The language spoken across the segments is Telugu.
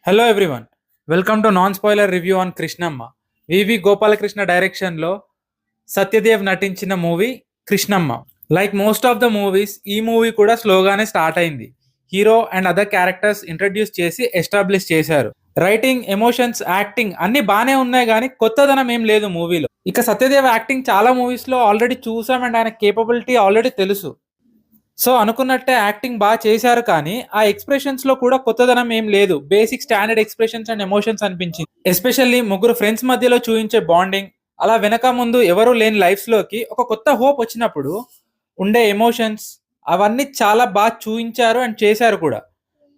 Hello everyone, welcome to non spoiler review on Krishnamma. VV Gopalakrishna డైరెక్షన్లో సత్యదేవ్ నటించిన movie Krishnamma. Like most of the movies, ఈ మూవీ కూడా స్లోగానే స్టార్ట్ అయింది. Hero and other characters introduce చేసి ఎస్టాబ్లిష్ చేశారు. రైటింగ్, ఎమోషన్స్, యాక్టింగ్ అన్ని బాగానే ఉన్నాయి, కానీ కొత్తదనం ఏం లేదు మూవీలో. ఇక సత్యదేవ్ యాక్టింగ్ చాలా మూవీస్లో ఆల్రెడీ చూసాం అండ్ ఆయన కేపబిలిటీ ఆల్రెడీ తెలుసు. సో అనుకున్నట్టే యాక్టింగ్ బాగా చేశారు, కానీ ఆ ఎక్స్ప్రెషన్స్ లో కూడా కొత్తదనం ఏం లేదు. Basic standard expressions and emotions అనిపించింది. ఎస్పెషల్లీ ముగ్గురు ఫ్రెండ్స్ మధ్యలో చూపించే బాండింగ్, అలా వెనక ముందు ఎవరు లేని లైఫ్స్ లోకి ఒక కొత్త హోప్ వచ్చినప్పుడు ఉండే ఎమోషన్స్, అవన్నీ చాలా బాగా చూపించారు అండ్ చేశారు కూడా.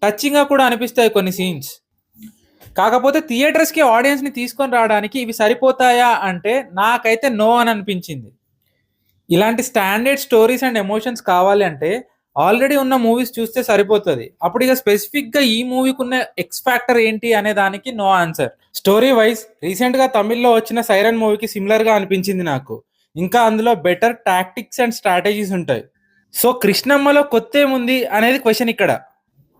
టచింగ్ గా కూడా అనిపిస్తాయి కొన్ని సీన్స్. కాకపోతే థియేటర్స్ కి ఆడియన్స్ ని తీసుకొని రావడానికి ఇవి సరిపోతాయా అంటే నాకైతే నో అని అనిపించింది. ఇలాంటి స్టాండర్డ్ స్టోరీస్ అండ్ ఎమోషన్స్ కావాలి అంటే ఆల్రెడీ ఉన్న మూవీస్ చూస్తే సరిపోతుంది. అప్పుడు ఇక స్పెసిఫిక్గా ఈ మూవీకి ఉన్న ఎక్స్ ఫ్యాక్టర్ ఏంటి అనే దానికి నో ఆన్సర్. స్టోరీ వైజ్ రీసెంట్గా తమిళ్లో వచ్చిన సైరన్ మూవీకి సిమిలర్గా అనిపించింది నాకు. ఇంకా అందులో బెటర్ టాక్టిక్స్ అండ్ స్ట్రాటజీస్ ఉంటాయి. సో కృష్ణమ్మలో కొత్త ఏముంది అనేది క్వశ్చన్ ఇక్కడ.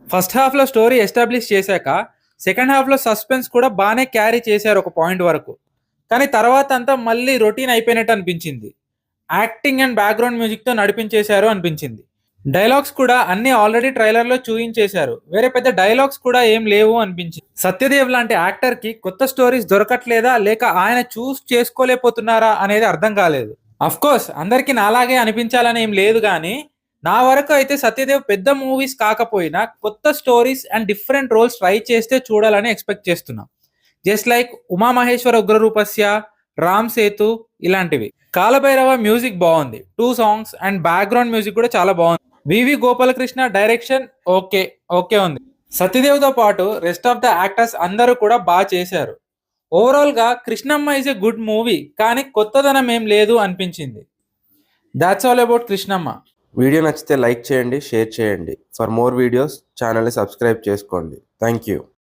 ఫస్ట్ హాఫ్లో స్టోరీ ఎస్టాబ్లిష్ చేశాక సెకండ్ హాఫ్లో సస్పెన్స్ కూడా బాగానే క్యారీ చేశారు ఒక పాయింట్ వరకు. కానీ తర్వాత అంతా మళ్ళీ రొటీన్ అయిపోయినట్టు అనిపించింది. యాక్టింగ్ అండ్ బ్యాక్గ్రౌండ్ మ్యూజిక్తో నడిపించేశారు అనిపించింది. డైలాగ్స్ కూడా అన్ని ఆల్రెడీ ట్రైలర్లో చూయించేశారు. వేరే పెద్ద డైలాగ్స్ కూడా ఏం లేవు అనిపించింది. సత్యదేవ్ లాంటి యాక్టర్కి కొత్త స్టోరీస్ దొరకట్లేదా, లేక ఆయన చూస్ చేసుకోలేకపోతున్నారా అనేది అర్థం కాలేదు. అఫ్ కోర్స్ అందరికీ నాలాగే అనిపించాలని ఏం లేదు, కానీ నా వరకు అయితే సత్యదేవ్ పెద్ద మూవీస్ కాకపోయినా కొత్త stories and different roles try చేస్తే చూడాలని ఎక్స్పెక్ట్ చేస్తున్నాం. జస్ట్ లైక్ ఉమామహేశ్వర ఉగ్రరూపస్య, రామ్ సేతు ఇలాంటివి. కాలభైరవ మ్యూజిక్ బాగుంది, 2 సాంగ్స్ అండ్ బ్యాక్గ్రౌండ్ మ్యూజిక్ కూడా చాలా బాగుంది. వివి గోపాలకృష్ణ డైరెక్షన్ ఓకే ఓకే ఉంది. సత్యదేవ్తో పాటు రెస్ట్ ఆఫ్ ద యాక్టర్స్ అందరూ కూడా బాగా చేశారు. ఓవరాల్ గా Krishnamma is a good movie, కానీ కొత్తదనం ఏం లేదు అనిపించింది. That's all about Krishnamma. Video నచ్చితే లైక్ చేయండి, షేర్ చేయండి. ఫర్ మోర్ వీడియోస్ ఛానల్ని సబ్స్క్రైబ్ చేసుకోండి. Thank you.